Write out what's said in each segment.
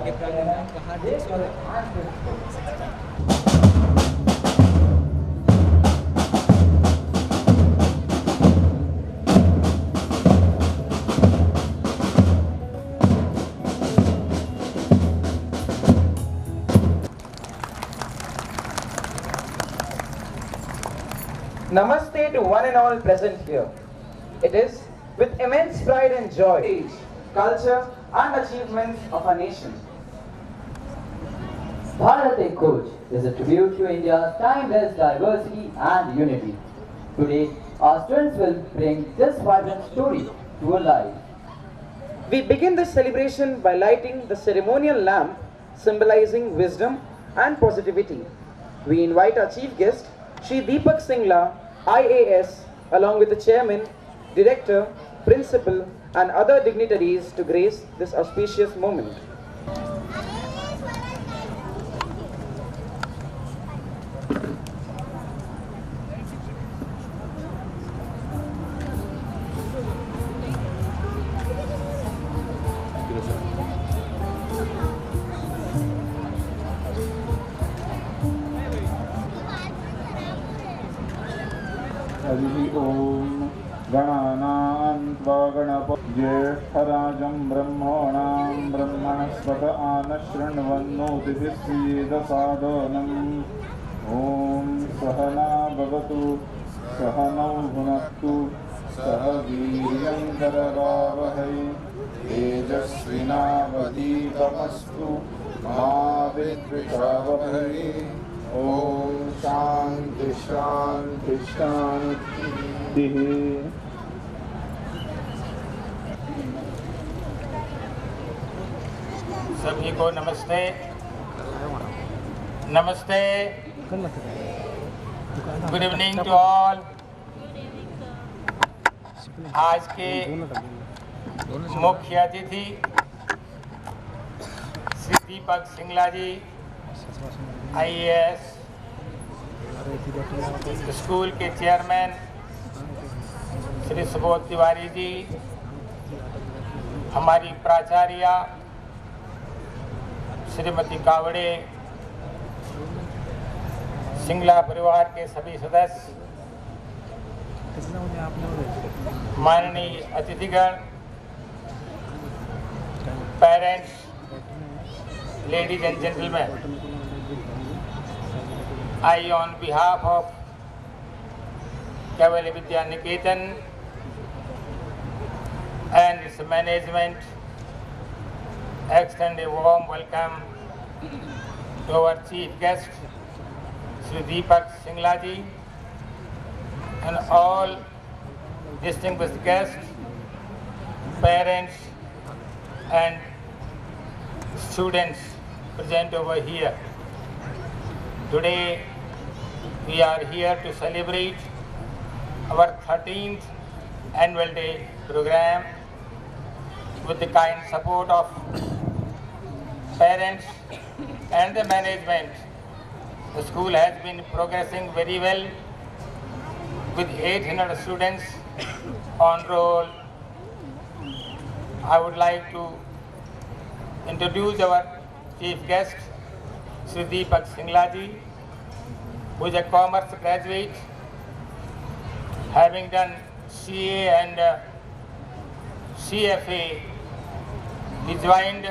के प्रांगण में आपका हार्दिक स्वागत है। Namaste to one and all present here. It is with immense pride and joy, age, culture and achievements of our nation. Bharat Ek Kuch is a tribute to India's timeless diversity and unity. Today, our students will bring this vibrant story to life. We begin this celebration by lighting the ceremonial lamp symbolizing wisdom and positivity. We invite our chief guest, Shri Deepak Singla, IAS, along with the chairman, director, principal and other dignitaries to grace this auspicious moment. हरिः ओं गणानां त्वा ज्येष्ठराजं ब्रह्मणां ब्रह्मणस्पत आनशृण्वन्नोतिभिः सीदसादनम् ॐ सहना भवतु सहनौ भुनक्तु सह वीर्यं करवावहै तेजस्विनावधीतमस्तु मा विद्विषावहै ओम शांति शांति शांति। सभी को नमस्ते। नमस्ते, गुड इवनिंग टू ऑल। आज के मुख्य अतिथि श्री दीपक सिंगला जी, IAS, स्कूल के चेयरमैन श्री सुबोध तिवारी जी, हमारी प्राचार्य श्रीमती कावड़े, सिंगला परिवार के सभी सदस्य, माननीय अतिथिगण, parents, ladies and gentleman, I, on behalf of Kaivalya Vidya Niketan and its management, extend a warm welcome to our chief guest, Sri Deepak Singla ji, and all distinguished guests, parents, and students present over here. Today, we are here to celebrate our 13th annual day program with the kind support of parents and the management. The school has been progressing very well with 800 students on roll. I would like to introduce our chief guest, Sri Deepak Singla ji, who is a commerce graduate, having done CA and CFA. He joined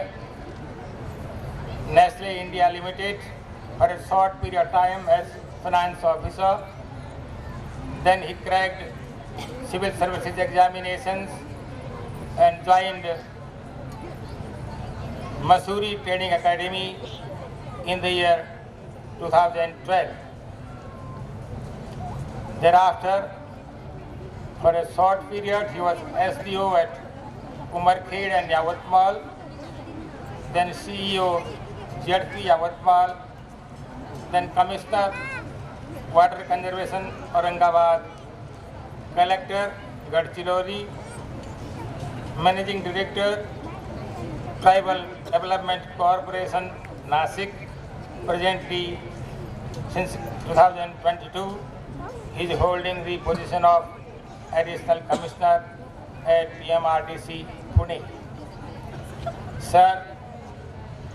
Nestle India Limited for a short period of time as finance officer. Then he cracked civil services examinations and joined Mussoorie Training Academy in the year 2012. Thereafter, for a short period, he was SDO at Umarkhed and Yavatmal, then CEO ZP Yavatmal, then Commissioner Water Conservation Aurangabad, Collector Gadchiroli, Managing Director Tribal Development Corporation Nasik. Presently, since 2022, he is holding the position of Additional Commissioner at PMRDC Pune. Sir,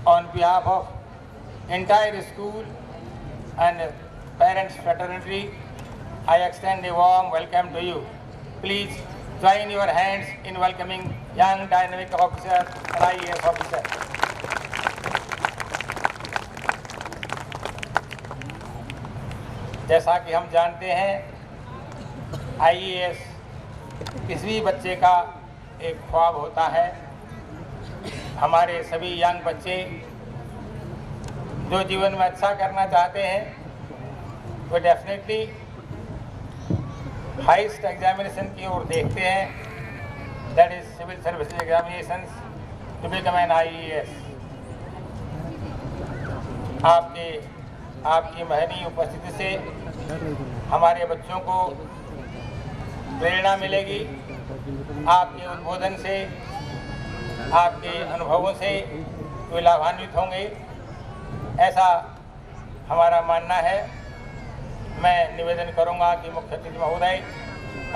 on behalf of entire school and parents fraternity, I extend a warm welcome to you. Please join your hands in welcoming young dynamic officer and IAS officer. जैसा कि हम जानते हैं, IAS किसी भी बच्चे का एक ख्वाब होता है। हमारे सभी यंग बच्चे जो जीवन में अच्छा करना चाहते हैं, वो डेफिनेटली हाईएस्ट एग्जामिनेशन की ओर देखते हैं, that is civil services examinations to become an IAS। आपकी महनीय उपस्थिति से हमारे बच्चों को प्रेरणा मिलेगी। आपके उद्बोधन से, आपके अनुभवों से वे लाभान्वित होंगे, ऐसा हमारा मानना है। मैं निवेदन करूंगा कि मुख्य अतिथि महोदय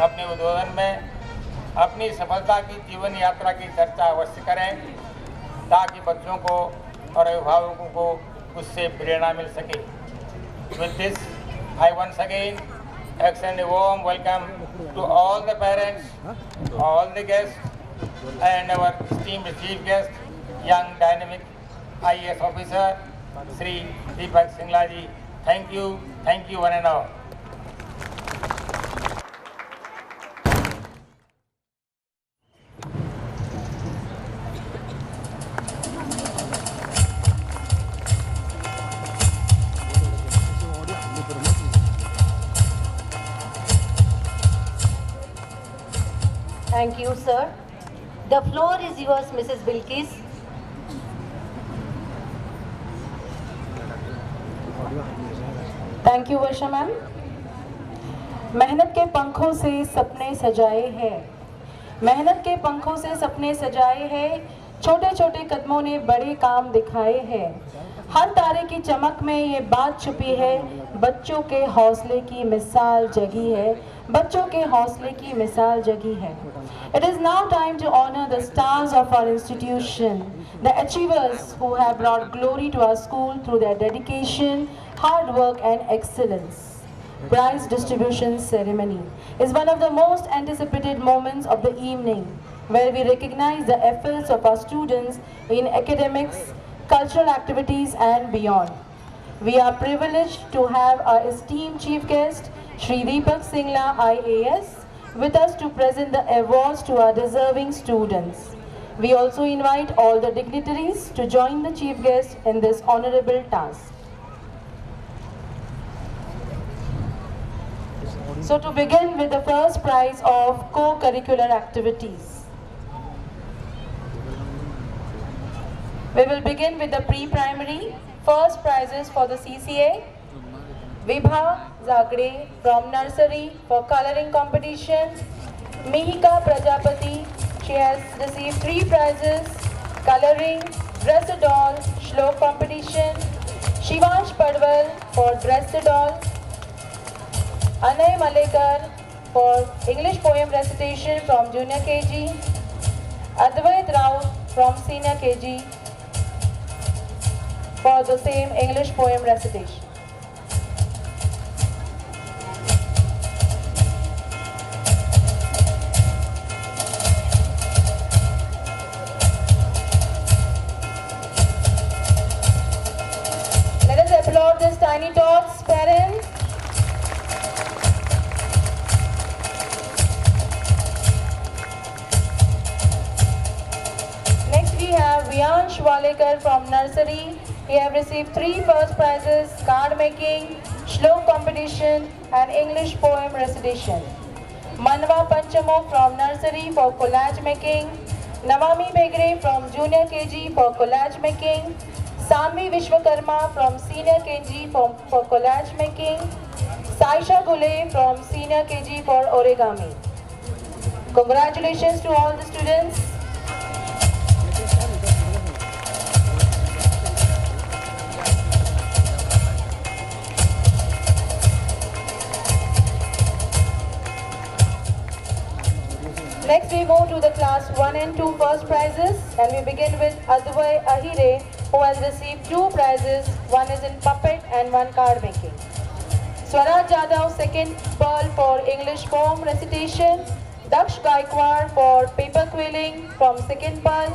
अपने उद्बोधन में अपनी सफलता की जीवन यात्रा की चर्चा अवश्य करें, ताकि बच्चों को और अभिभावकों को उससे प्रेरणा मिल सके। With this, I once again extend a warm welcome to all the parents, all the guests, and our esteemed chief guest, young dynamic IAS officer, Sri Deepak Singla ji. Thank you one and all. Thank you, sir. The floor is yours, Mrs. Bilkis. Thank you Varsha ma'am. मेहनत के पंखों से सपने सजाए हैं, मेहनत के पंखों से सपने सजाए हैं, छोटे छोटे कदमों ने बड़े काम दिखाए हैं। हर तारे की चमक में ये बात छुपी है, बच्चों के हौसले की मिसाल जगी है, बच्चों के हौसले की मिसाल जगी है। It is now time to honor the stars of our institution, the achievers who have brought glory to our school through their dedication, hard work and excellence. Prize distribution ceremony is one of the most anticipated moments of the evening, where we recognize the efforts of our students in academics, cultural activities and beyond. We are privileged to have our esteemed chief guest, Shri Deepak Singla IAS, with us to present the awards to our deserving students. We also invite all the dignitaries to join the chief guest in this honorable task. So to begin with the first prize of co-curricular activities. We will begin with the pre-primary. First prizes for the CCA. Vibha Zagre from nursery for coloring competition. Mihika Prajapati, she has received 3 prizes: coloring, dress a doll, shlok competition. Shivansh Padwal for dress a doll. Anay Malekar for English poem recitation from junior KG. Advait Rao from senior KG for the same English poem recitation. Let us applaud this tiny tots, parents. Next we have Viansh Walekar from nursery. He have received 3 first prizes: card making, shlok competition and English poem recitation. Manva Panchamo from nursery for collage making. Navami Begre from junior KG for collage making. Sanvi Vishwakarma from senior KG for collage making. Saisha Gule from senior KG for origami. Congratulations to all the students. Next we move to the class 1 and 2 first prizes, and we begin with Advay Ahire who has received 2 prizes. One is in puppet and one card making. Swaraj Jadhav, second pearl for English poem recitation. Daksh Gaikwad for paper quilling from second pearl.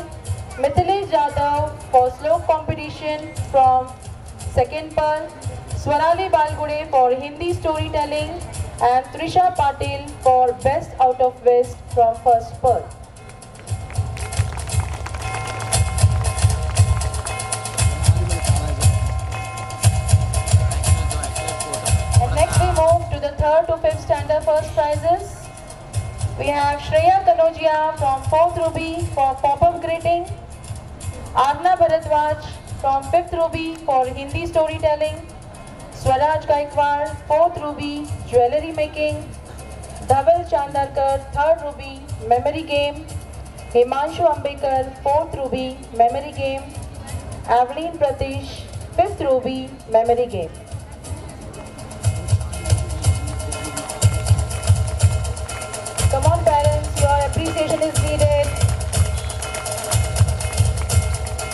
Mithilesh Jadhav for slok competition from second pearl. Swarali Balgude for Hindi storytelling. And Trisha Patil for best out of west from first pearl. And next we move to the 3rd to 5th standard first prizes. We have Shreya Kanojia from 4th Ruby for pop-up greeting. Arna Bharadwaj from 5th Ruby for Hindi storytelling. Swaraj Gaikwad, 4th Ruby, jewellery making. Dhaval Chandarkar, 3rd Ruby, memory game. Himanshu Ambekar, 4th Ruby, memory game. Aveline Pratish, 5th Ruby, memory game. Come on parents, your appreciation is needed.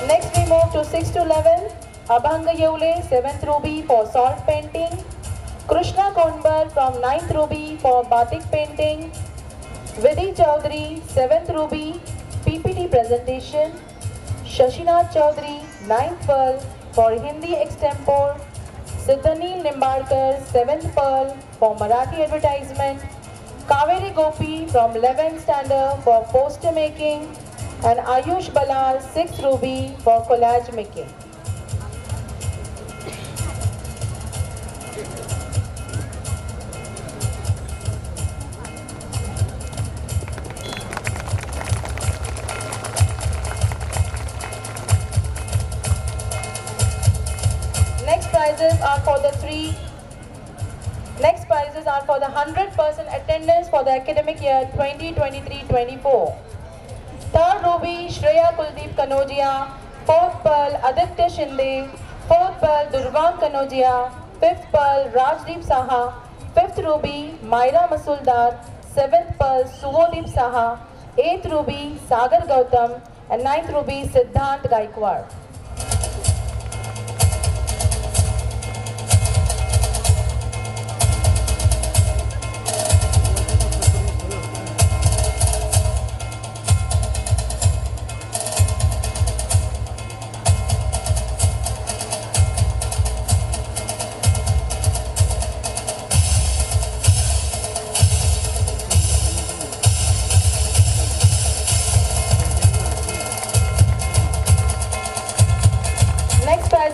Next we move to 6 to 11. Abhanga Yevle, 7th Ruby for salt painting. Krishna Konbar from 9th Ruby for batik painting. Vidhi Chaudhary, 7th Ruby, PPT presentation. Shashinath Chaudhary, 9th Pearl for Hindi extempore. Siddhanil Nimbarkar, 7th Pearl for Marathi advertisement. Kaveri Gopi from 11th standard for poster making. And Ayush Balal, 6th Ruby for collage making. Next prizes are for the 100% attendance for the academic year 2023-24. 3rd Ruby Shreya Kuldeep Kanojia, 4th Pearl Aditya Shinde, 4th Pearl Durvang Kanojia, 5th Pearl Rajdeep Saha, 5th Ruby Myra Masuldar, 7th Pearl Suvodeep Saha, 8th Ruby Sagar Gautam, and 9th Ruby Siddhant Gaikwad.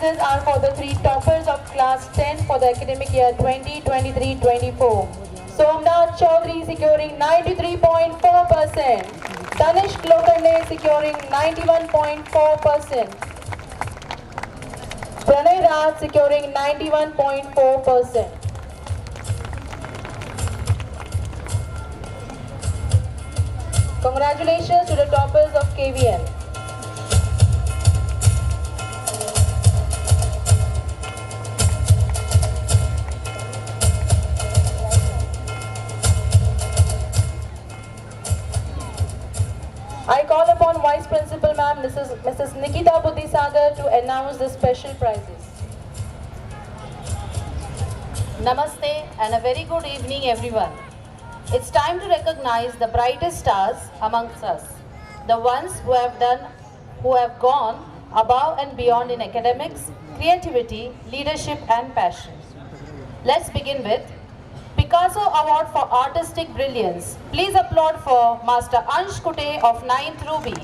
Are for the 3 toppers of class 10 for the academic year 2023-24. Somnath Chaudhary securing 93.4%. Tanishq Lokande securing 91.4%. Pranay Raj securing 91.4%. Congratulations to the toppers of KVN. I call upon Vice Principal Ma'am Mrs. Nikita Buddhisagar to announce the special prizes. Namaste and a very good evening everyone. It's time to recognize the brightest stars amongst us, the ones who have gone above and beyond in academics, creativity, leadership and passion. Let's begin with Picasso Award for Artistic Brilliance. Please applaud for Master Ansh Kute of 9th Ruby.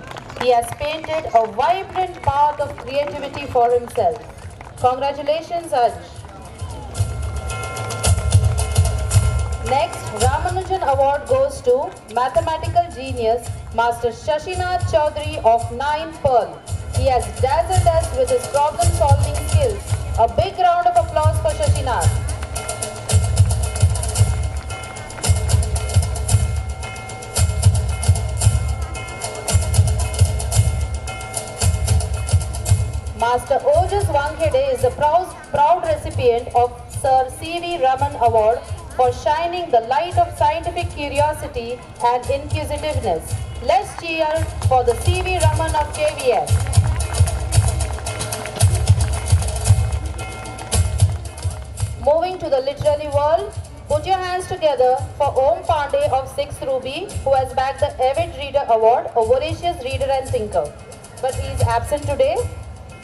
He has painted a vibrant path of creativity for himself. Congratulations, Ansh. Next, Ramanujan Award goes to Mathematical Genius, Master Shashinath Chaudhary of 9th Pearl. He has dazzled us with his problem-solving skills. A big round of applause for Shashinath. Master Ojas Wankhede is the proud recipient of Sir C.V. Raman Award for shining the light of scientific curiosity and inquisitiveness. Let's cheer for the C.V. Raman of KVS. to the literary world, put your hands together for Om Pandey of 6th Ruby, who has bagged the Avid Reader Award, a voracious reader and thinker. But he is absent today.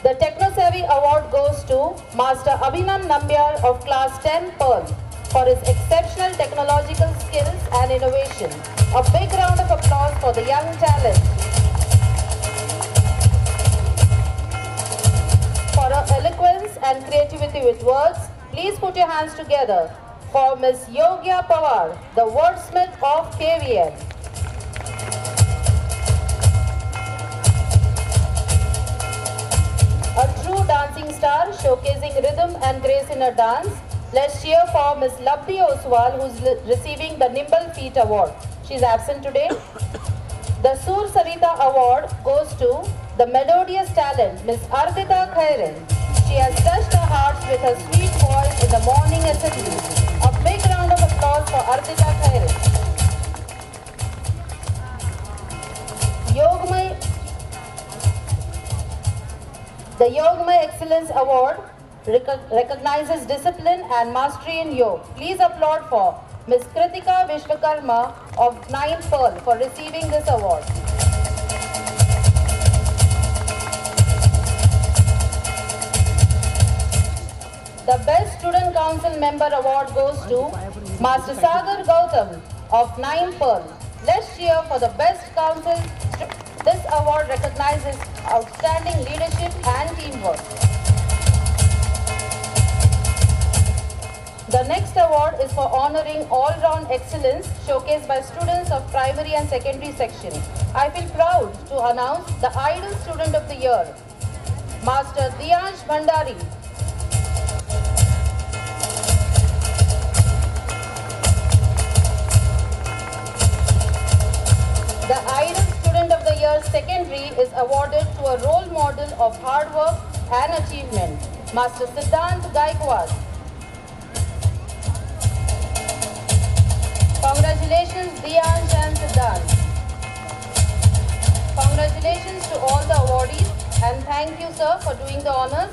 The Techno Savvy Award goes to Master Abhinam Nambiar of Class 10 Pearl for his exceptional technological skills and innovation. A big round of applause for the young talent. For her eloquence and creativity with words, please put your hands together for Miss Yogya Pawar, the wordsmith of KVN. A true dancing star showcasing rhythm and grace in her dance. Let's cheer for Miss Labdi Oswal, who's receiving the Nimble Feet Award. She's absent today. The Sur Sarita Award goes to the melodious talent, Miss Ardita Khairan. She has touched our hearts with her sweet voice in the morning assembly. A big round of applause for Ardita Khairan. The Yogmay Excellence Award recognizes discipline and mastery in yoga. Please applaud for Ms. Kritika Vishwakarma of 9th Pearl for receiving this award. The Best Student Council Member Award goes to Master Sagar Gautam of 9th Pearl. Let's cheer for the Best Council. This award recognizes outstanding leadership and teamwork. The next award is for honoring all-round excellence showcased by students of primary and secondary section. I feel proud to announce the Idol Student of the Year, Master Diyansh Bhandari. The Idol Student of the Year Secondary is awarded to a role model of hard work and achievement, Master Siddhant Gaikwad. Congratulations, Diyansh and Siddhant. Congratulations to all the awardees and thank you, sir, for doing the honors.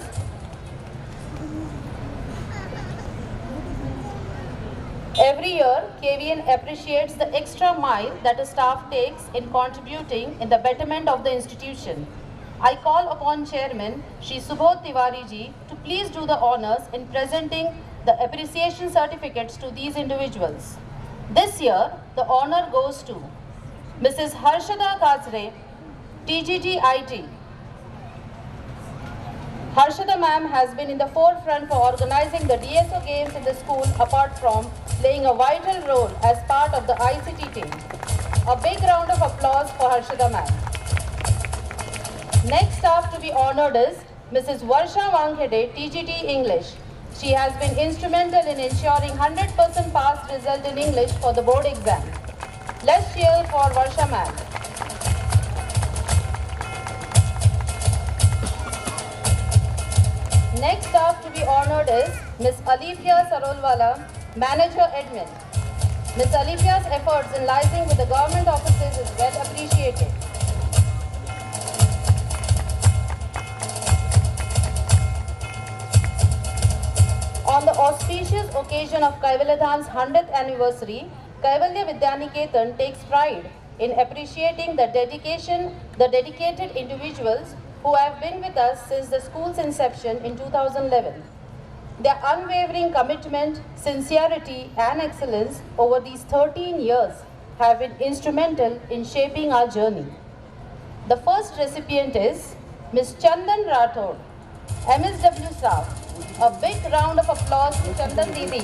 Every year, KVN appreciates the extra mile that a staff takes in contributing in the betterment of the institution. I call upon Chairman Shri Subodh Tiwari ji to please do the honors in presenting the appreciation certificates to these individuals. This year, the honor goes to Mrs. Harshada Kazre, TGT IT. Harshada ma'am has been in the forefront for organizing the DSO games in the school apart from playing a vital role as part of the ICT team. A big round of applause for Harshada ma'am. Next staff to be honored is Mrs. Varsha Wankhede, TGT English. She has been instrumental in ensuring 100% pass result in English for the board exam. Let's cheer for Varsha ma'am. Next staff to be honored is Ms. Alifia Sarolwala, Manager Admin. Ms. Alifia's efforts in liaising with the government offices is well appreciated. On the auspicious occasion of Kaivalyadhan's 100th anniversary, Kaivalya Vidyaniketan takes pride in appreciating the dedicated individuals who have been with us since the school's inception in 2011. Their unwavering commitment, sincerity and excellence over these 13 years have been instrumental in shaping our journey. The first recipient is Ms. Chandan Rathod, MSW staff. A big round of applause to Chandan Didi.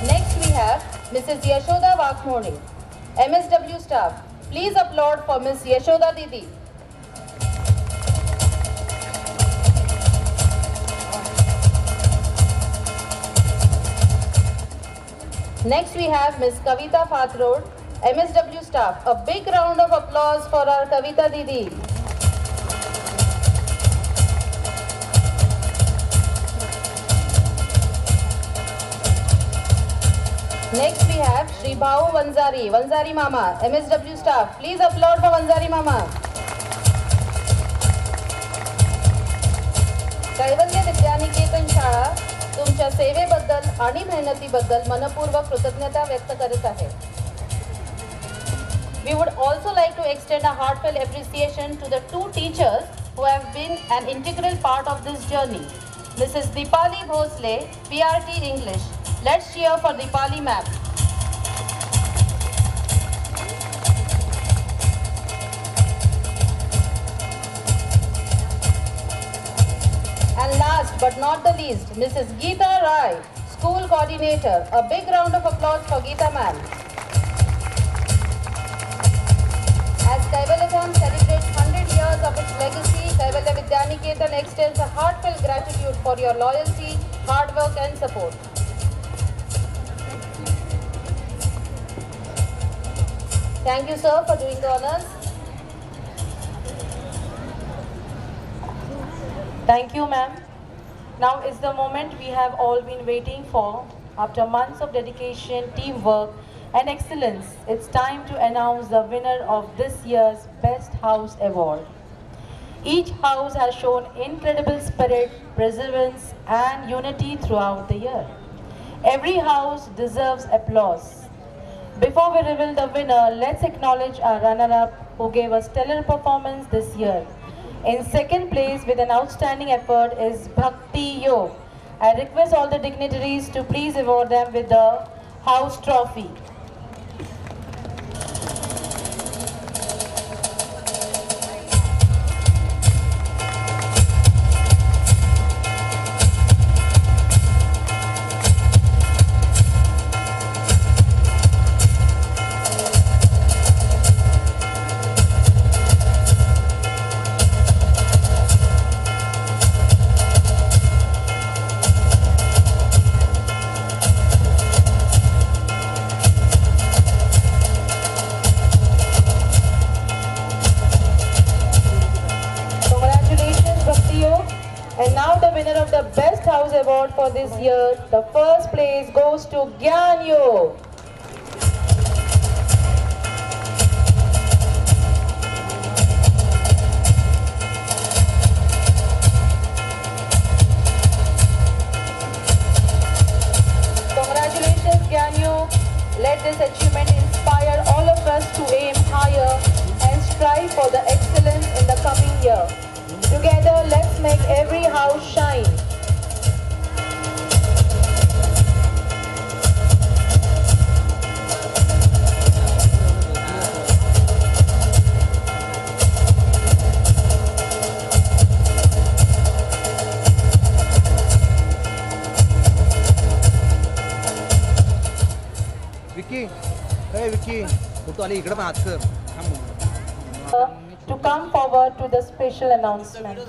Next we have Mrs. Yashoda Vakmoni, MSW staff. Please applaud for Ms. Yashoda Didi. Next we have Ms. Kavita Fathrod, MSW staff. A big round of applause for our Kavita Didi. Next we have Shri Bhau Vanzari, Vanzari Mama, MSW staff. Please applaud for Vanzari Mama. कैवल्य विद्यानिकेतन शाळा तुमच्या सेवेबद्दल आणि मेहनतीबद्दल मनपूर्वक कृतज्ञता व्यक्त करत आहे. We would also like to extend a heartfelt appreciation to the two teachers who have been an integral part of this journey. Mrs. Deepali Bhosle, PRT English. Let's cheer for Deepali ma'am. And last but not the least, Mrs. Geeta Rai, School Coordinator. A big round of applause for Geeta ma'am. As Kaivalyatham celebrates 100 years of its legacy, Kaivalya Vidyaniketan extends a heartfelt gratitude for your loyalty, hard work and support. Thank you, sir, for doing the honors. Thank you, ma'am. Now is the moment we have all been waiting for. After months of dedication, teamwork, and excellence, it's time to announce the winner of this year's Best House Award. Each house has shown incredible spirit, perseverance, and unity throughout the year. Every house deserves applause. Before we reveal the winner, let's acknowledge our runner-up who gave a stellar performance this year. In second place with an outstanding effort is Bhakti Yog. I request all the dignitaries to please award them with the house trophy. And now the winner of the Best House Award for this year, the first place goes to Gyan Yog. Congratulations, Gyan Yog. Let this achievement inspire all of us to aim higher and strive for the excellence in the coming year. Together, let's make every house shine. Vicky, hey Vicky, तू आली इकडे पण हात कर. To come forward to the special announcement.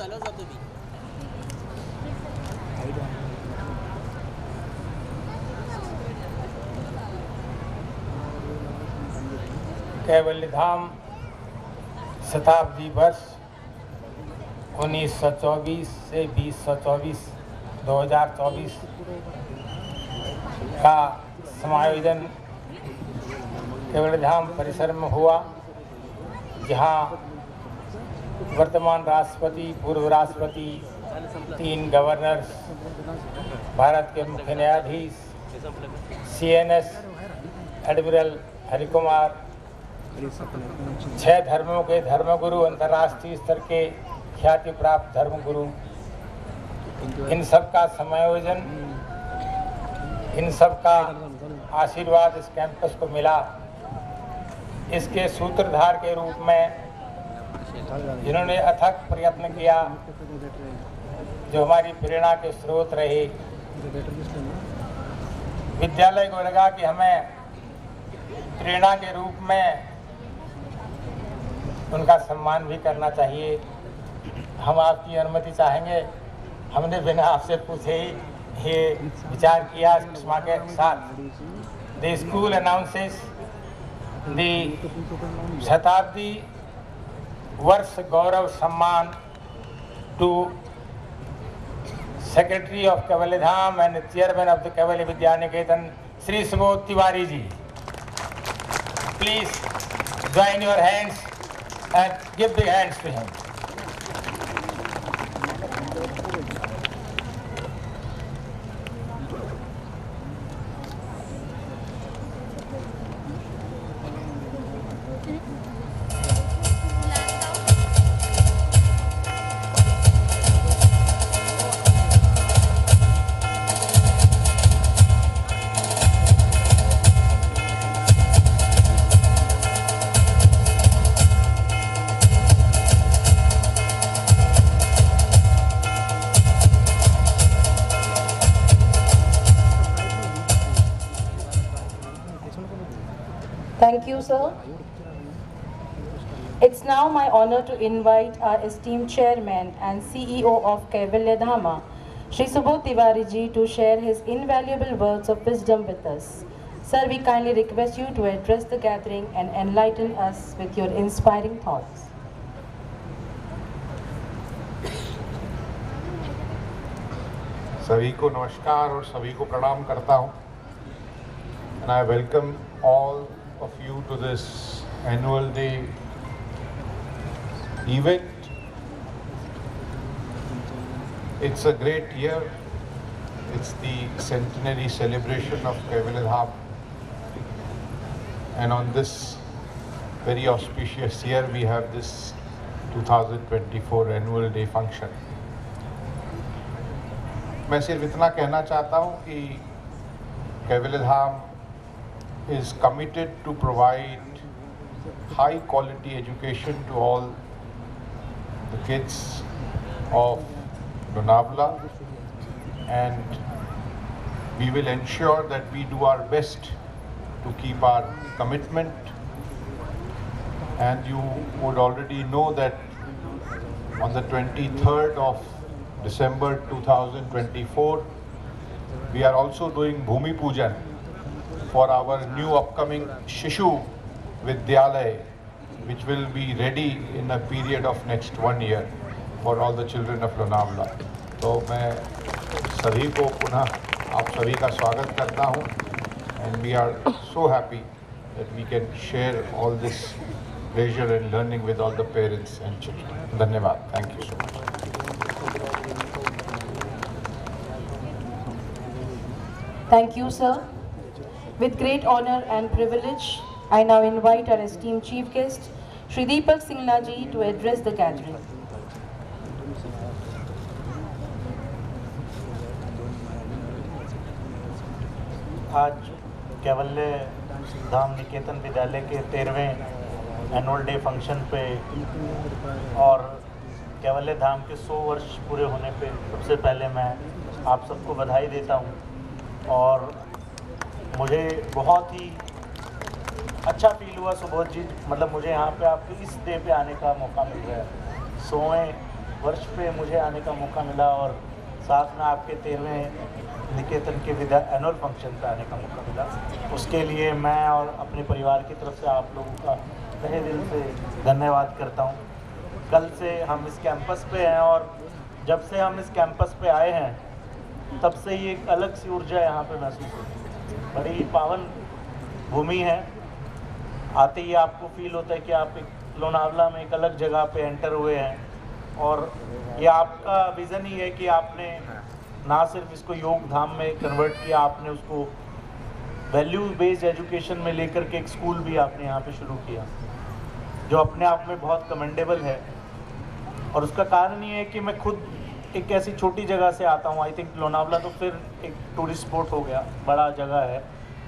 Kaivalyadham शताब्दी वर्ष 1924 से 2024 का समायोजन कैवल्यधाम परिसर में हुआ, जहां वर्तमान राष्ट्रपति, पूर्व राष्ट्रपति, 3 गवर्नर्स, भारत के मुख्य न्यायाधीश, CNS एडमिरल हरिकुमार, 6 धर्मों के धर्मगुरु, अंतर्राष्ट्रीय स्तर के ख्याति प्राप्त धर्मगुरु, इन सब का समायोजन, इन सब का आशीर्वाद इस कैंपस को मिला। इसके सूत्रधार के रूप में जिन्होंने अथक प्रयत्न किया, जो हमारी प्रेरणा के स्रोत रहे, विद्यालय को लगा कि हमें प्रेरणा के रूप में उनका सम्मान भी करना चाहिए। हम आपकी अनुमति चाहेंगे। हमने बिना आपसे पूछे ही ये विचार किया के साथ। द स्कूल अनाउंसेस द शताब्दी वर्ष गौरव सम्मान to Secretary of Kaivalyadham and Chairman of the Kaivalya Vidyaniketan, Sri Subodh Tiwari ji. Please join your hands and give big hands to him. Thank you, sir. It's now my honor to invite our esteemed chairman and CEO of Kaivalya Dhama, Shri Subodh Tiwari ji, to share his invaluable words of wisdom with us. Sir, we kindly request you to address the gathering and enlighten us with your inspiring thoughts. सभी को नमस्कार और सभी को प्रणाम करता हूँ. And I welcome all of you to this annual day event. It's a great year. It's the centenary celebration of Kaivalya Dham. And on this very auspicious year, we have this 2024 annual day function. मैं सिर्फ इतना कहना चाहता हूँ कि कैवल्य धाम is committed to provide high quality education to all the kids of Lonavala, and we will ensure that we do our best to keep our commitment. And you would already know that on the 23rd of December 2024, we are also doing Bhumi Pujan for our new upcoming Shishu Vidyalaya, which will be ready in a period of next 1 year for all the children of Lonavala. तो मैं सभी को पुनः आप सभी का स्वागत करता हूँ, and we are so happy that we can share all this pleasure and learning with all the parents and children. धन्यवाद. Thank you so much. Thank you, sir. With great honor and privilege, I now invite our esteemed chief guest, Shri Deepak Singla ji, to address the gathering. आज कैवल्य धाम निकेतन विद्यालय के 13वें annual day function पे और कैवल्य धाम के 100 वर्ष पूरे होने पे सबसे पहले मैं आप सबको बधाई देता हूँ. और मुझे बहुत ही अच्छा फील हुआ सुबोध जी, मतलब मुझे यहाँ पे आपके इस डे पे आने का मौका मिल रहा है. 100वें वर्ष पे मुझे आने का मौका मिला और साथ में आपके 13वें निकेतन के एनुअल फंक्शन पे आने का मौका मिला. उसके लिए मैं और अपने परिवार की तरफ से आप लोगों का तहे दिल से धन्यवाद करता हूँ. कल से हम इस कैंपस पे हैं और जब से हम इस कैंपस पे आए हैं तब से ही एक अलग सी ऊर्जा यहाँ पे महसूस होती है. बड़ी पावन भूमि है. आते ही आपको फील होता है कि आप एक लोनावला में एक अलग जगह पे एंटर हुए हैं. और ये आपका विज़न ही है कि आपने ना सिर्फ इसको योग धाम में कन्वर्ट किया, आपने उसको वैल्यू बेस्ड एजुकेशन में लेकर के एक स्कूल भी आपने यहाँ पे शुरू किया, जो अपने आप में बहुत कमेंडेबल है. और उसका कारण ये है कि मैं खुद एक ऐसी छोटी जगह से आता हूँ. आई थिंक लोनावला तो फिर एक टूरिस्ट स्पॉट हो गया, बड़ा जगह है.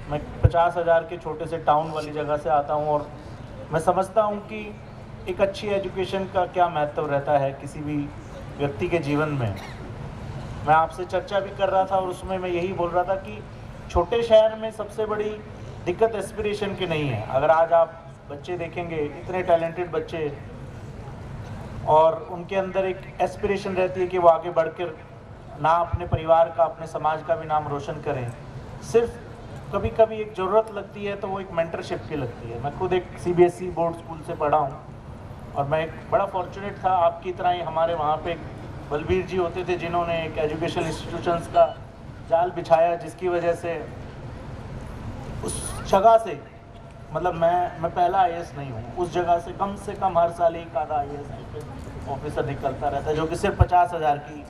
मैं 50,000 के छोटे से टाउन वाली जगह से आता हूँ और मैं समझता हूँ कि एक अच्छी एजुकेशन का क्या महत्व रहता है किसी भी व्यक्ति के जीवन में. मैं आपसे चर्चा भी कर रहा था और उसमें मैं यही बोल रहा था कि छोटे शहर में सबसे बड़ी दिक्कत एस्पिरेशन की नहीं है. अगर आज आप बच्चे देखेंगे, इतने टैलेंटेड बच्चे, और उनके अंदर एक एस्पिरेशन रहती है कि वो आगे बढ़कर ना अपने परिवार का, अपने समाज का भी नाम रोशन करें. सिर्फ कभी कभी एक ज़रूरत लगती है तो वो एक मेंटरशिप की लगती है. मैं खुद एक CBSE बोर्ड स्कूल से पढ़ा हूँ और मैं एक बड़ा फॉर्चुनेट था. आपकी तरह ही हमारे वहाँ पे बलबीर जी होते थे जिन्होंने एक एजुकेशन इंस्टीट्यूशंस का जाल बिछाया, जिसकी वजह से जगह से, मतलब मैं पहला IAS नहीं हूँ, उस जगह से कम हर साल एक आधा IAS ऑफिसर निकलता रहता है, जो कि सिर्फ 50,000 की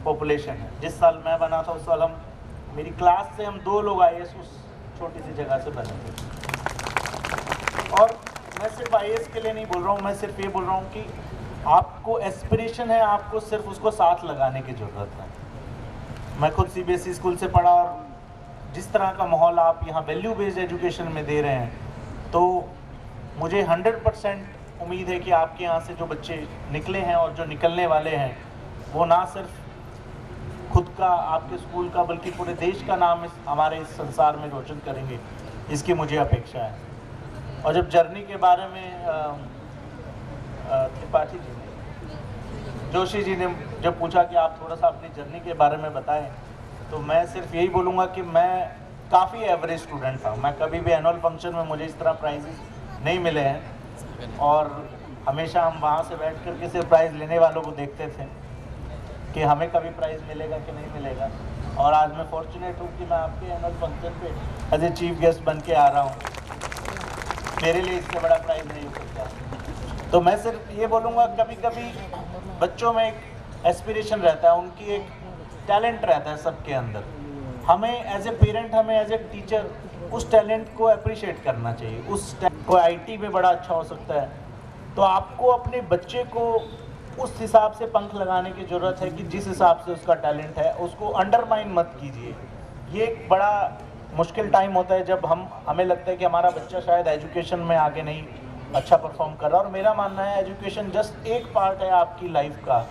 पॉपुलेशन है। जिस साल मैं बना था उस साल मेरी क्लास से हम 2 लोग IAS उस छोटी सी जगह से बने थे। और मैं सिर्फ IAS के लिए नहीं बोल रहा हूँ, मैं सिर्फ ये बोल रहा हूँ कि आपको एस्पिरेशन है, आपको सिर्फ उसको साथ लगाने की ज़रूरत है। मैं खुद CBSE स्कूल से पढ़ा और जिस तरह का माहौल आप यहाँ वैल्यू बेस्ड एजुकेशन में दे रहे हैं, तो मुझे 100% उम्मीद है कि आपके यहाँ से जो बच्चे निकले हैं और जो निकलने वाले हैं, वो ना सिर्फ खुद का, आपके स्कूल का, बल्कि पूरे देश का नाम हमारे इस संसार में रोशन करेंगे, इसकी मुझे अपेक्षा है। और जब जर्नी के बारे में त्रिपाठी जी ने, जोशी जी ने जब पूछा कि आप थोड़ा सा अपनी जर्नी के बारे में बताएं, तो मैं सिर्फ यही बोलूँगा कि मैं काफ़ी एवरेज स्टूडेंट था। मैं कभी भी एनुअल फंक्शन में मुझे इस तरह प्राइजेस नहीं मिले हैं, और हमेशा हम वहाँ से बैठ कर के सिर्फ प्राइज़ लेने वालों को देखते थे कि हमें कभी प्राइज़ मिलेगा कि नहीं मिलेगा। और आज मैं फॉर्चुनेट हूँ कि मैं आपके एनुअल फंक्शन पे एज ए चीफ गेस्ट बन के आ रहा हूँ। मेरे लिए इससे बड़ा प्राइज़ नहीं हो सकता। तो मैं सिर्फ ये बोलूँगा, कभी कभी बच्चों में एक एस्पिरेशन रहता है, उनकी एक टैलेंट रहता है सबके अंदर। हमें एज ए पेरेंट, हमें एज ए टीचर उस टैलेंट को अप्रिशिएट करना चाहिए। उस कोई IT में बड़ा अच्छा हो सकता है, तो आपको अपने बच्चे को उस हिसाब से पंख लगाने की ज़रूरत है कि जिस हिसाब से उसका टैलेंट है, उसको अंडरमाइन मत कीजिए। ये एक बड़ा मुश्किल टाइम होता है जब हमें लगता है कि हमारा बच्चा शायद एजुकेशन में आगे नहीं अच्छा परफॉर्म कर रहा। और मेरा मानना है एजुकेशन जस्ट एक पार्ट है आपकी लाइफ का।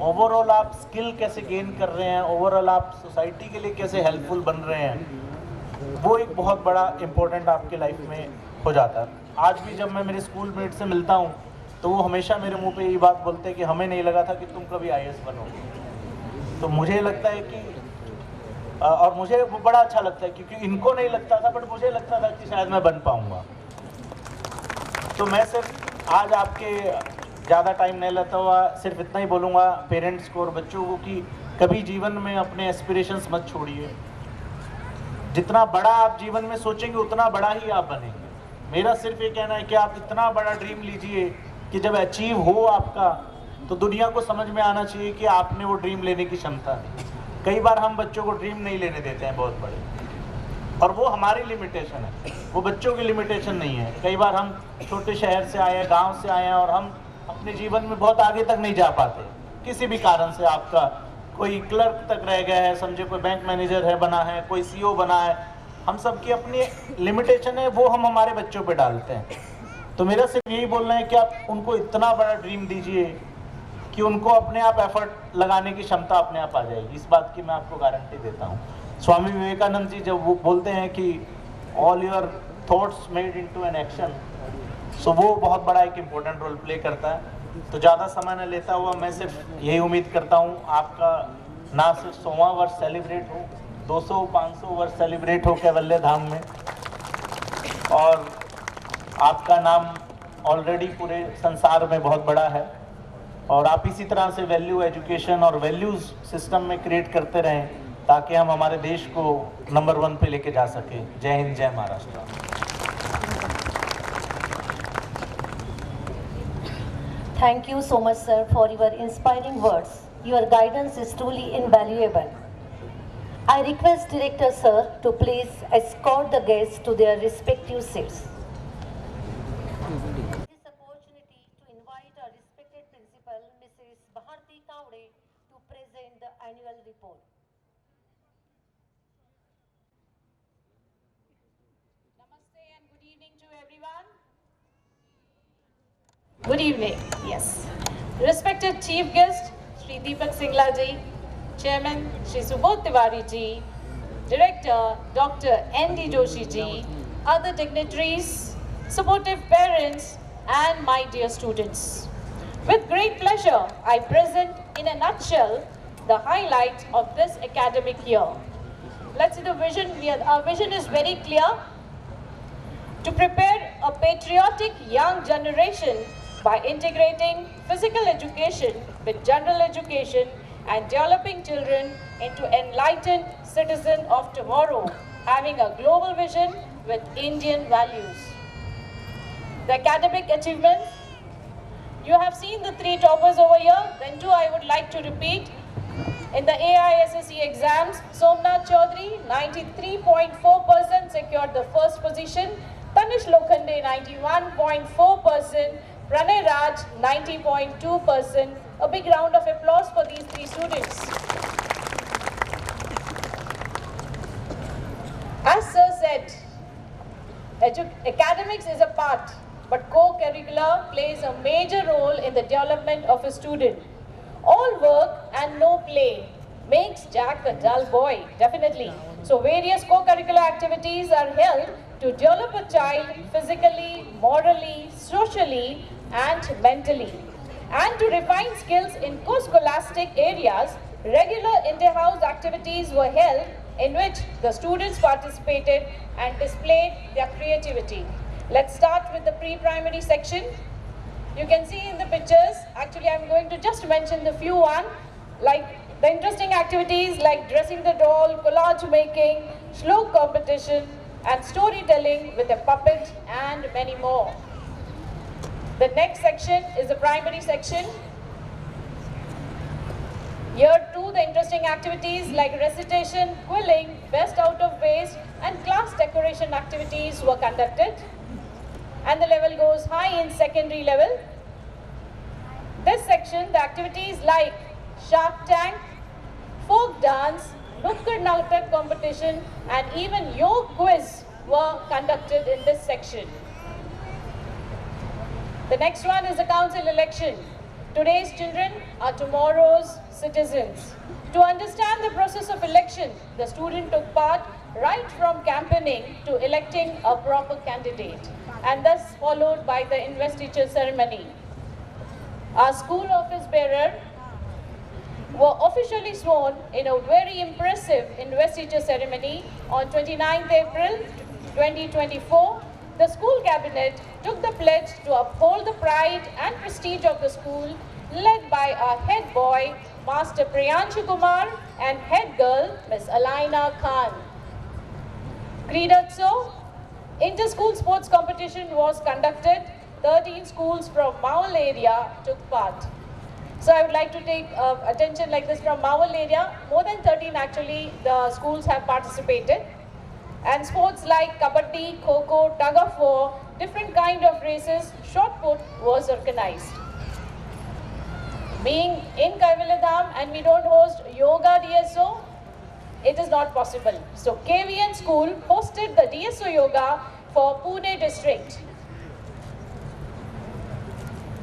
ओवरऑल आप स्किल कैसे गेन कर रहे हैं, ओवरऑल आप सोसाइटी के लिए कैसे हेल्पफुल बन रहे हैं, वो एक बहुत बड़ा इम्पोर्टेंट आपके लाइफ में हो जाता है। आज भी जब मैं मेरे स्कूल मेट से मिलता हूँ, तो वो हमेशा मेरे मुंह पे यही बात बोलते हैं कि हमें नहीं लगा था कि तुम कभी IAS बनोगे। तो मुझे लगता है कि और मुझे वो बड़ा अच्छा लगता है, क्योंकि इनको नहीं लगता था, बट मुझे लगता था कि शायद मैं बन पाऊँगा। तो मैं सिर्फ आज आपके ज़्यादा टाइम नहीं लेता हुआ सिर्फ इतना ही बोलूँगा पेरेंट्स को और बच्चों को कि कभी जीवन में अपने एस्पिरेशंस मत छोड़िए। जितना बड़ा आप जीवन में सोचेंगे उतना बड़ा ही आप बनेंगे। मेरा सिर्फ ये कहना है कि आप इतना बड़ा ड्रीम लीजिए कि जब अचीव हो आपका, तो दुनिया को समझ में आना चाहिए कि आपने वो ड्रीम लेने की क्षमता है। कई बार हम बच्चों को ड्रीम नहीं लेने देते हैं बहुत बड़े, और वो हमारी लिमिटेशन है, वो बच्चों की लिमिटेशन नहीं है। कई बार हम छोटे शहर से आए हैं, गाँव से आए हैं, और हम अपने जीवन में बहुत आगे तक नहीं जा पाते किसी भी कारण से। आपका कोई क्लर्क तक रह गया है, समझे कोई बैंक मैनेजर है बना है, कोई CEO बना है। हम सब की अपनी लिमिटेशन है, वो हम हमारे बच्चों पे डालते हैं। तो मेरा सिर्फ यही बोलना है कि आप उनको इतना बड़ा ड्रीम दीजिए कि उनको अपने आप एफर्ट लगाने की क्षमता अपने आप आ जाएगी। इस बात की मैं आपको गारंटी देता हूँ। स्वामी विवेकानंद जी जब वो बोलते हैं कि all your thoughts made into an action, so वो बहुत बड़ा एक इम्पोर्टेंट रोल प्ले करता है। तो ज़्यादा समय न लेता हुआ मैं सिर्फ यही उम्मीद करता हूँ आपका ना सिर्फ 100वां वर्ष सेलिब्रेट हो, 200-500 वर्ष सेलिब्रेट हो कैवल्य धाम में, और आपका नाम ऑलरेडी पूरे संसार में बहुत बड़ा है, और आप इसी तरह से वैल्यू एजुकेशन और वैल्यूज़ सिस्टम में क्रिएट करते रहें ताकि हम हमारे देश को नंबर 1 पे लेके जा सकें। जय हिंद, जय Maharashtra. Thank you so much, sir, for your inspiring words. Your guidance is truly invaluable. I request Director Sir to please escort the guests to their respective seats. This opportunity to invite our respected Principal, Mrs. Bharti Kavde, to present the annual report. Namaste and good evening to everyone. Good evening. Yes. Respected Chief Guest, Shri Deepak Singla ji, Chairman Shri Subodh Tiwari ji, Director Dr. N.D. Joshi ji, other dignitaries, supportive parents, and my dear students. With great pleasure, I present in a nutshell the highlights of this academic year. Let's see the vision. Our vision is very clear: to prepare a patriotic young generation by integrating physical education with general education and developing children into enlightened citizens of tomorrow, having a global vision with Indian values. The academic achievements, you have seen the 3 toppers over here, then 2 I would like to repeat. In the AISSE exams, Somnath Chaudhary 93.4% secured the first position, Tanish Lokhande 91.4%, Pranay Raj 90.2%. A big round of applause for these 3 students. As Sir said, academics is a part, but co-curricular plays a major role in the development of a student. All work and no play makes Jack a dull boy, definitely. So various co-curricular activities are held to develop a child physically, morally, socially and mentally. And to refine skills in co-scholastic areas, regular inter-house activities were held in which the students participated and displayed their creativity. Let's start with the pre-primary section. You can see in the pictures, actually I'm going to just mention the few one, like the interesting activities like dressing the doll, collage making, shlok competition and storytelling with a puppet and many more. The next section is the primary section. Here too the interesting activities like recitation, quilling, best out of waste and class decoration activities were conducted. And the level goes high in secondary level. This section, the activities like Shark Tank, folk dance, Nukkad Natak competition and even Yoga quiz were conducted in this section. The next one is the council election. Today's children are tomorrow's citizens. To understand the process of election, the student took part right from campaigning to electing a proper candidate, and thus followed by the investiture ceremony. Our school office bearer were officially sworn in a very impressive investiture ceremony on 29th April 2024. The school cabinet took the pledge to uphold the pride and prestige of the school, led by our head boy, Master Priyanshu Kumar, and head girl, Miss Alaina Khan. Kreedotsav, inter-school sports competition was conducted. 13 schools from Mawal area took part. So I would like to take attention like this from Mawal area. More than 13 actually the schools have participated. And sports like kabaddi, kho-kho, tug of war, different kind of races, shot put was organized. Being in Kaivalya Dham and we don't host yoga DSO, it is not possible. So KVN school hosted the DSO yoga for Pune district.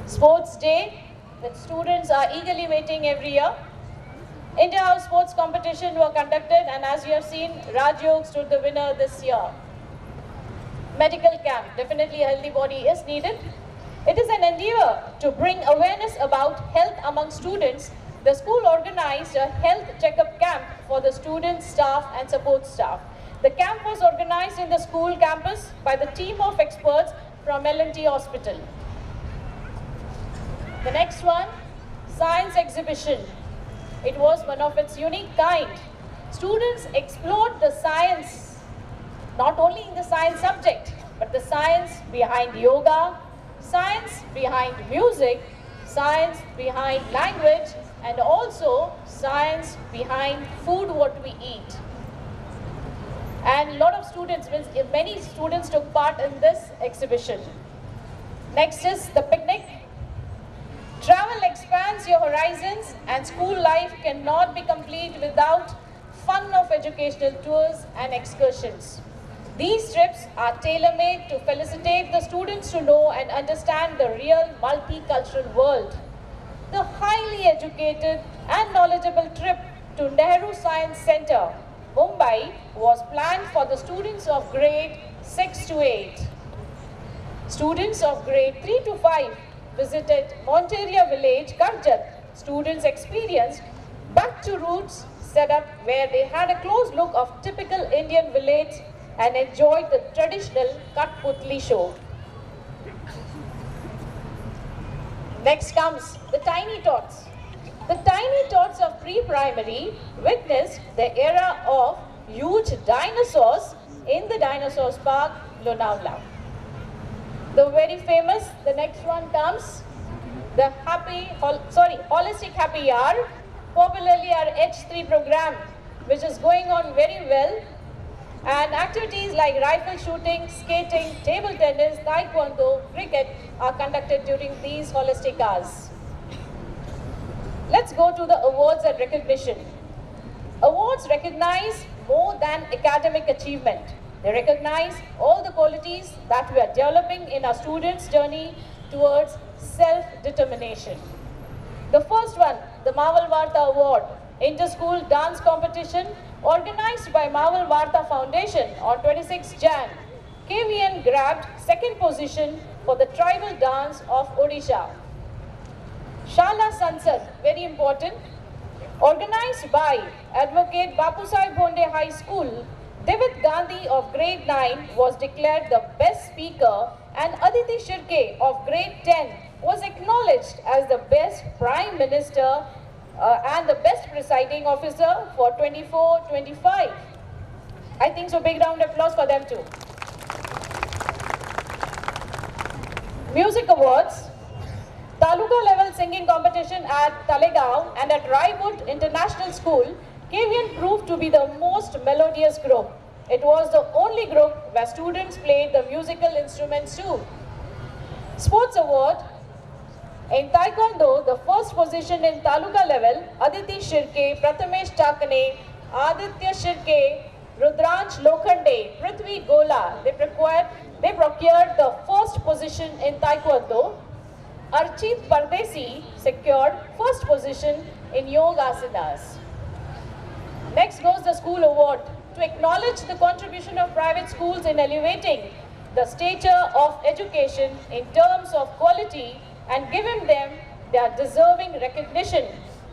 Sports day that students are eagerly waiting every year. Inter-house sports competition were conducted and as you have seen, Rajyog stood the winner this year. Medical camp, definitely a healthy body is needed. It is an endeavor to bring awareness about health among students. The school organized a health checkup camp for the students, staff and support staff. The camp was organized in the school campus by the team of experts from L&T Hospital. The next one, science exhibition. It was one of its unique kind. Students explored the science, not only in the science subject, but the science behind yoga, science behind music, science behind language, and also science behind food what we eat. And a lot of students, many students took part in this exhibition. Next is the picnic. Travel expands your horizons and school life cannot be complete without fun of educational tours and excursions. These trips are tailor-made to facilitate the students to know and understand the real multicultural world. The highly educated and knowledgeable trip to Nehru Science Center, Mumbai was planned for the students of grade 6 to 8. Students of grade 3 to 5 visited Monteria village, Karjat. Students experienced back to roots setup where they had a close look of typical Indian village and enjoyed the traditional Katputli show. Next comes the tiny tots. The tiny tots of pre-primary witnessed the era of huge dinosaurs in the Dinosaurs Park, Lonavala. The very famous, the next one comes, the Holistic Happy Hour, popularly our H3 program, which is going on very well. And activities like rifle shooting, skating, table tennis, taekwondo, cricket are conducted during these holistic hours. Let's go to the awards and recognition. Awards recognize more than academic achievement. They recognize all the qualities that we are developing in our students' journey towards self-determination. The first one, the Marvel Varta Award, Inter-School Dance Competition, organized by Marvel Varta Foundation on 26 Jan. KVN grabbed second position for the tribal dance of Odisha. Shala Sansad, very important, organized by Advocate Bapusaheb Bhonde High School. Divit Gandhi of grade 9 was declared the best speaker, and Aditi Shirke of grade 10 was acknowledged as the best Prime Minister and the best presiding officer for 24-25. I think so, big round of applause for them too. Music awards. Taluka level singing competition at Talegaon and at Raipur International School, KVN proved to be the most melodious group. It was the only group where students played the musical instruments too. Sports award. In Taekwondo, the first position in Taluka level, Aditi Shirke, Prathamesh Takane, Aditya Shirke, Rudransh Lokhande, Prithvi Gola, they procured the first position in Taekwondo. Archit Pardesi secured first position in Yoga Asanas. Next goes the school award to acknowledge the contribution of private schools in elevating the stature of education in terms of quality and giving them their deserving recognition.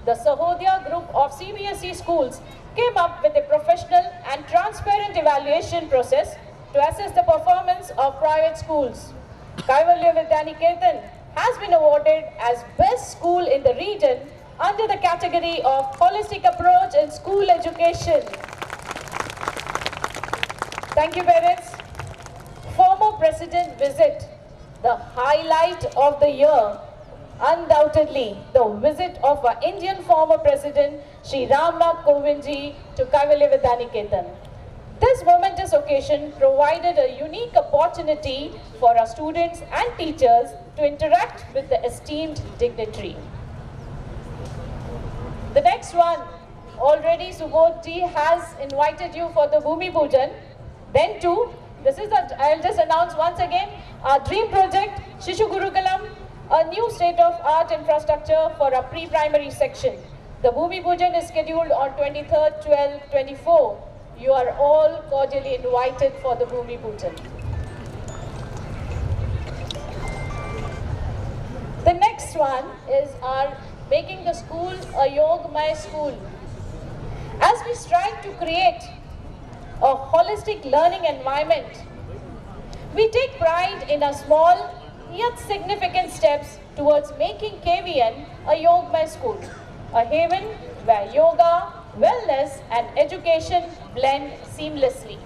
The Sahodya group of CBSE schools came up with a professional and transparent evaluation process to assess the performance of private schools. Kaivalya Vidyaniketan has been awarded as best school in the region under the category of holistic approach in school education. Thank you, parents. Former president visit, the highlight of the year. Undoubtedly, the visit of our Indian former president, Shri Ramnath Kovindji, to Kaivalya Vidyaniketan. This momentous occasion provided a unique opportunity for our students and teachers to interact with the esteemed dignitary. The next one, already Subodh ji has invited you for the Bhumi Pujan. Then too, I'll just announce once again, our dream project, Shishu Gurukulam, a new state-of-art infrastructure for our pre-primary section. The Bhumi Pujan is scheduled on 23rd, 12th, 24. You are all cordially invited for the Bhumi Pujan. The next one is our making the school a Yogmay school. As we strive to create a holistic learning environment, we take pride in our small yet significant steps towards making KVN a Yogmay school, a haven where yoga, wellness and education blend seamlessly.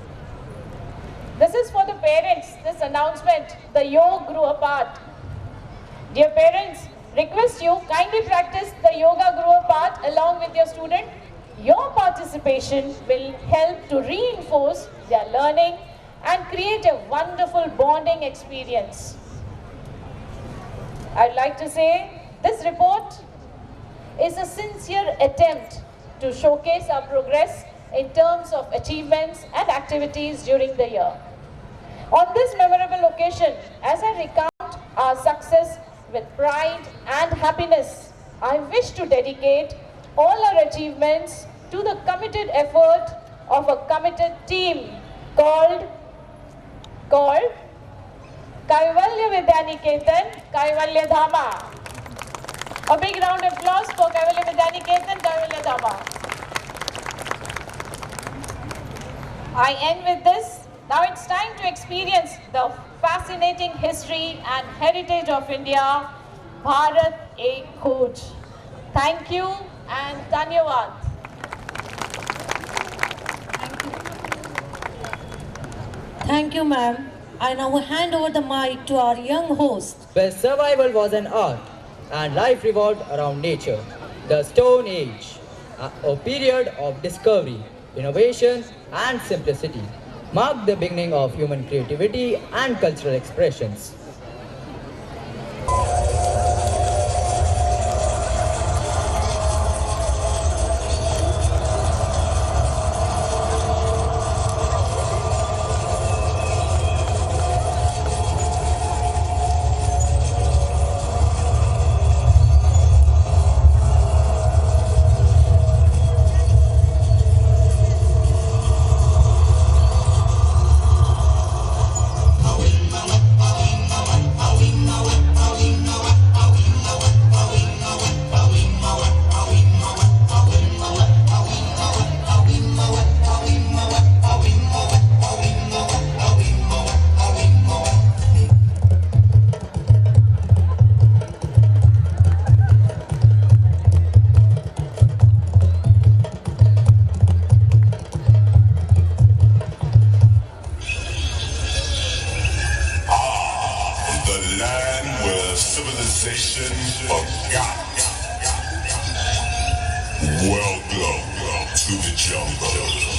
This is for the parents, this announcement, the Yoga grew apart. Dear parents, request you kindly practice the Yoga grew apart along with your student. Your participation will help to reinforce their learning and create a wonderful bonding experience. I'd like to say this report is a sincere attempt to showcase our progress in terms of achievements and activities during the year. On this memorable occasion, as I recount our success with pride and happiness, I wish to dedicate all our achievements to the committed effort of a committed team called Kaivalya Vidyaniketan, Kaivalya Dhama. A big round of applause for Kaivalya Vidyaniketan, Kaivalya Dhama. I end with this. Now it's time to experience the fascinating history and heritage of India, Bharat Ek Khoj. Thank you and Dhanyavad. Thank you, ma'am. I now hand over the mic to our young host. Where survival was an art and life revolved around nature. The Stone Age, a period of discovery, innovation and simplicity, marked the beginning of human creativity and cultural expressions. Welcome to the jungle.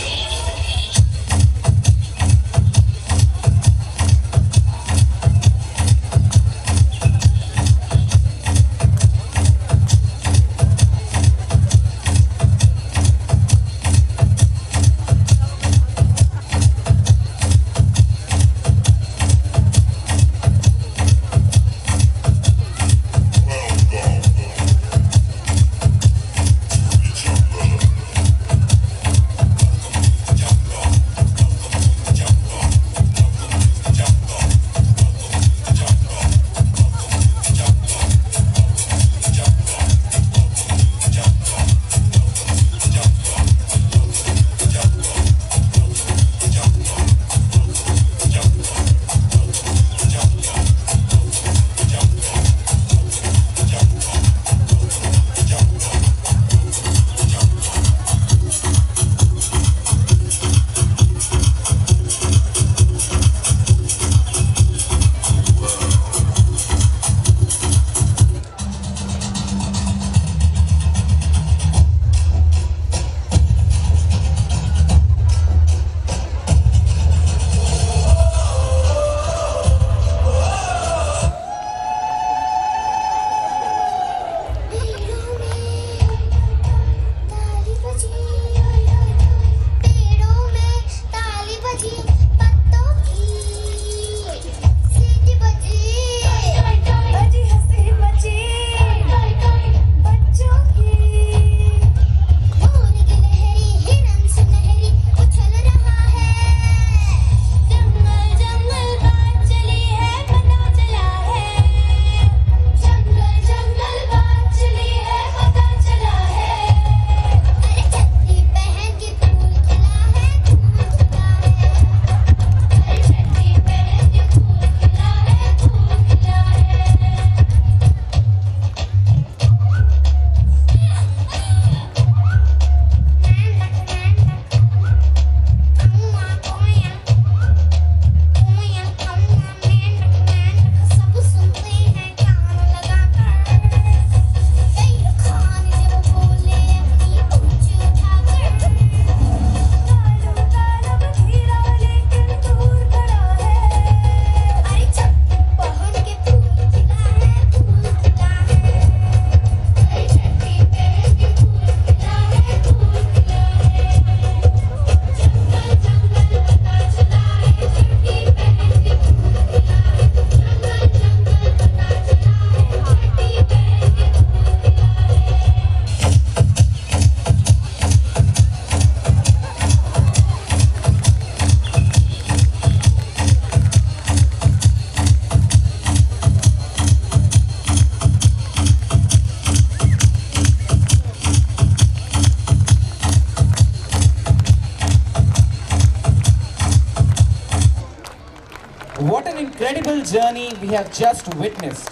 What an incredible journey we have just witnessed.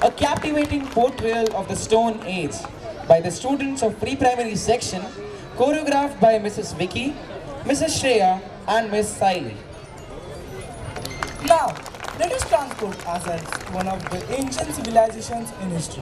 A captivating portrayal of the Stone Age by the students of pre-primary section, choreographed by Mrs. Vicky, Mrs. Shreya and Miss Saili. Now, let us transport ourselves to one of the ancient civilizations in history.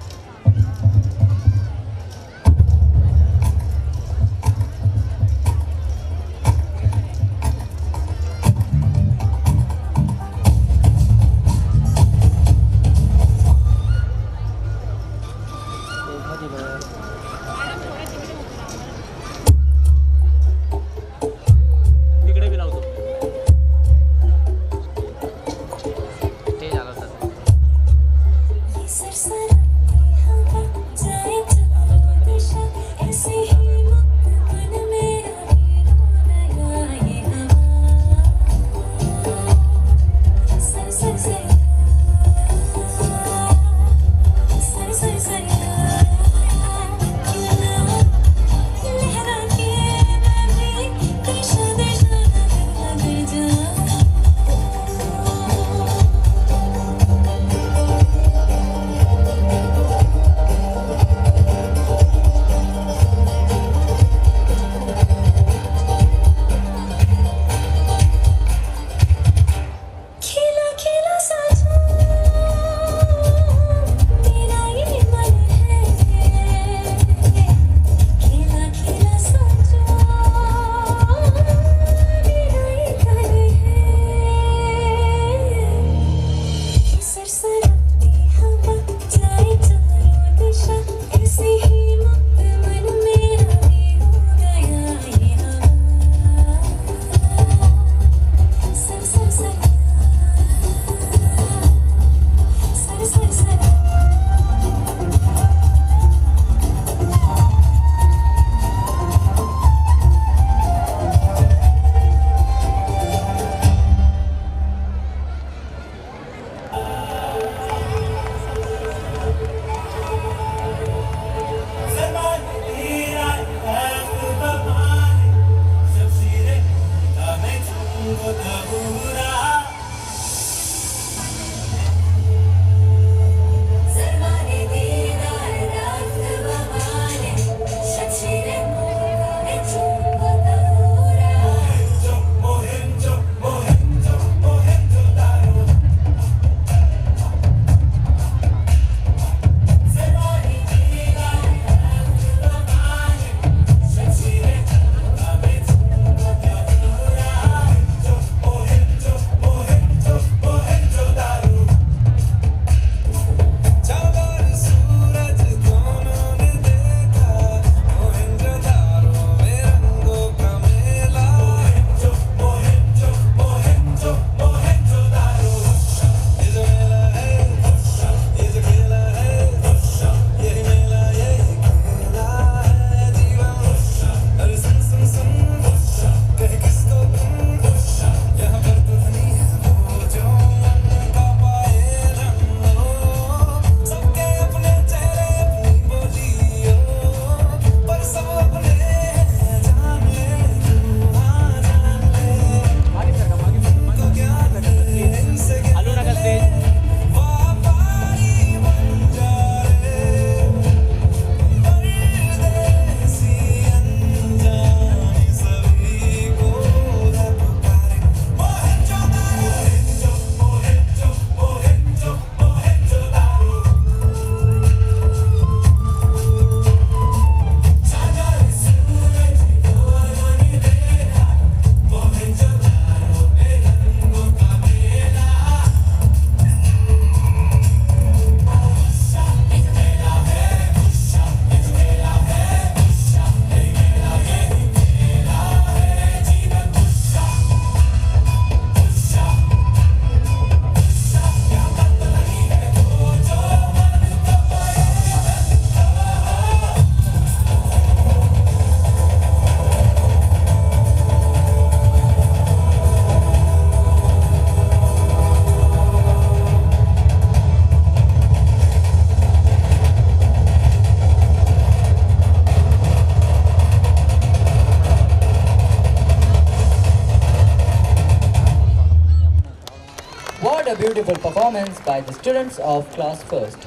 a beautiful performance by the students of class first,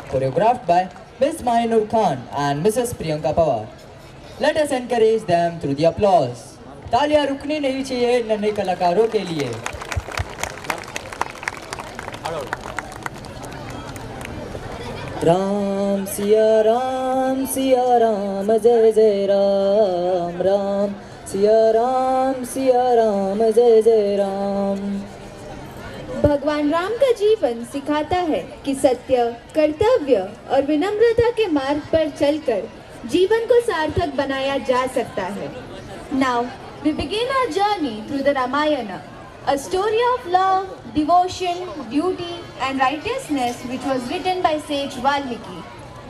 choreographed by Ms. Mahinur Khan and Mrs. Priyanka Pawar. Let us encourage them through the applause. तालियां रुकनी नहीं चाहिए नन्हे कलाकारों के लिए. राम सिया राम जय जय राम राम सिया राम जय जय राम। भगवान राम का जीवन सिखाता है कि सत्य, कर्तव्य और विनम्रता के मार्ग पर चलकर जीवन को सार्थक बनाया जा सकता है। Now we begin our journey through the Ramayana, a story of love, devotion, duty and righteousness which was written by sage Valmiki.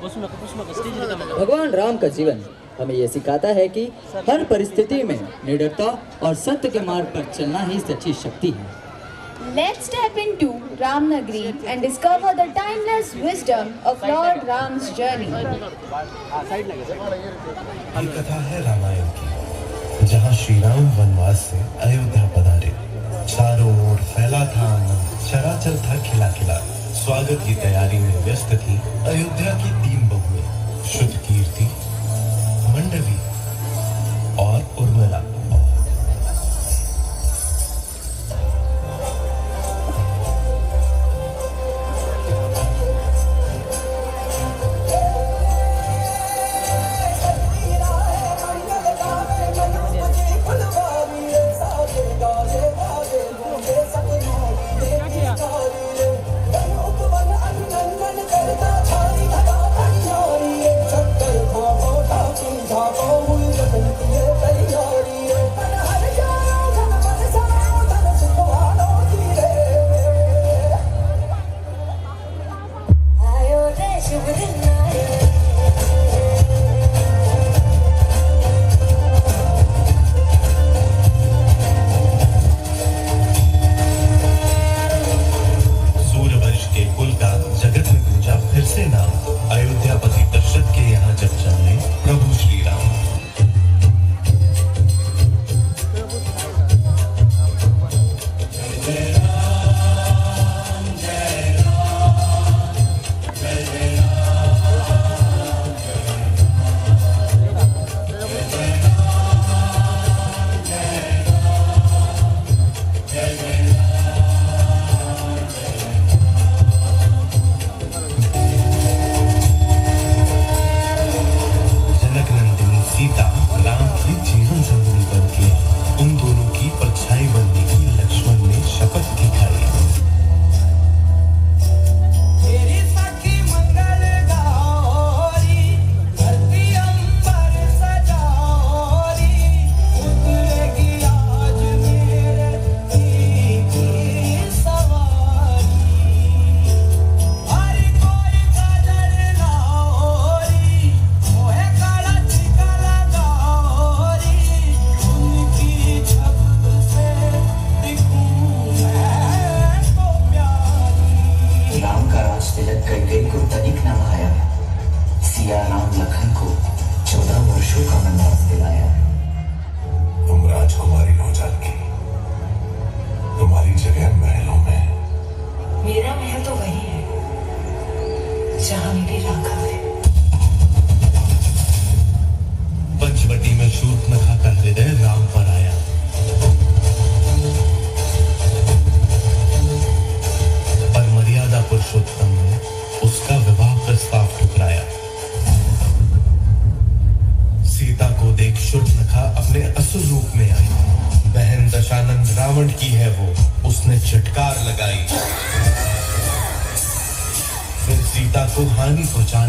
भगवान राम का जीवन हमें ये सिखाता है कि हर परिस्थिति में निडरता और सत्य के मार्ग पर चलना ही सच्ची शक्ति है। Let's step into Ramnagri and discover the timeless wisdom of Lord Ram's journey. ये कथा है रामायण की, जहाँ श्री राम वनवास से अयोध्या पधारे। चारों ओर फैला था आनंद, चराचर था खिला खिला। स्वागत की तैयारी में व्यस्त थी अयोध्या की 3 बहुएं, शुद्ध कीर्ति, मंडवी और उर्मिला।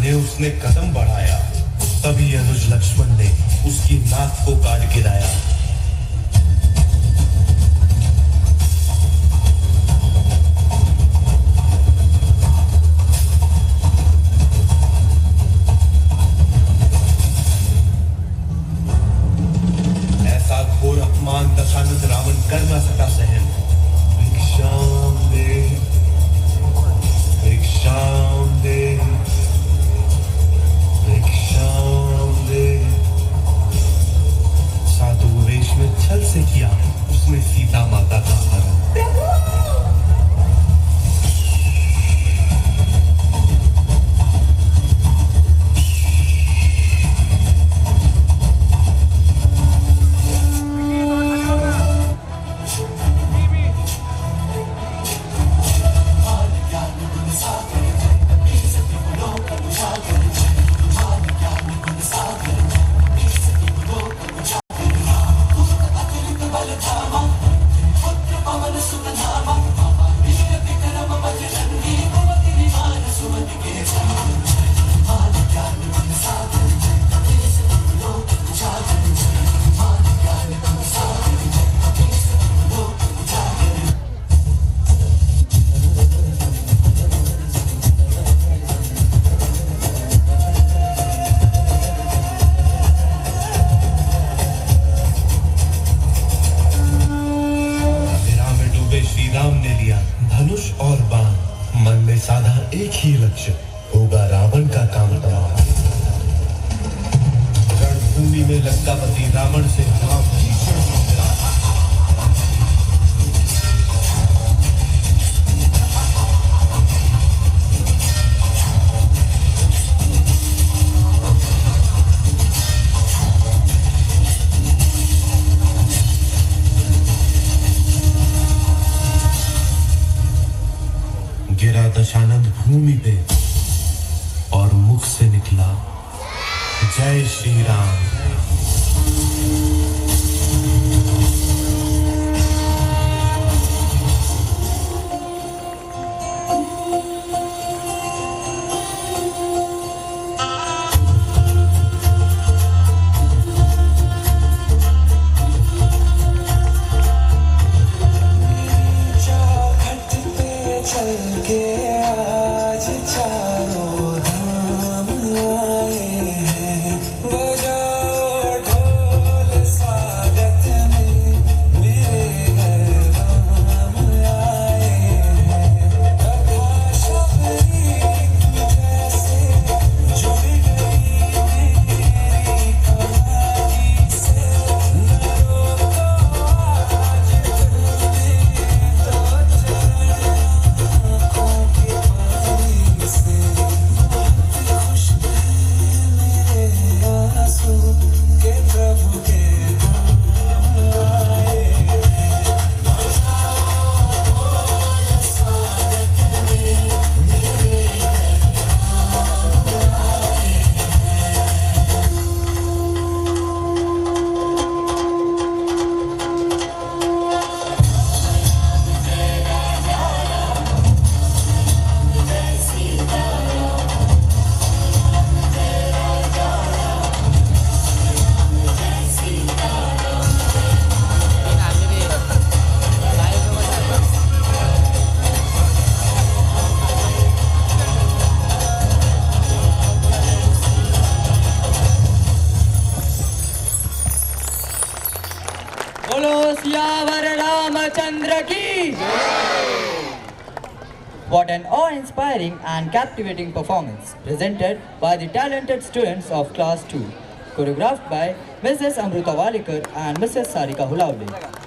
उसने कदम बढ़ाया, तभी अनुज लक्ष्मण ने उसकी नाक को काट गिराया। ऐसा घोर अपमान दशानंद रावण कर न सका सहन। भिक्षाम दे, भिक्षाम दे, साधु बीच होगा रावण का काम तमाम। रणभूमि में लंकापति रावण से हुआ भीषण संग्राम। गिरा दशानंद भूमि पे और मुख से निकला जय Shri Ram. What an awe-inspiring and captivating performance presented by the talented students of Class 2, choreographed by Mrs. Amruta Walikar and Mrs. Sarika Hulavle.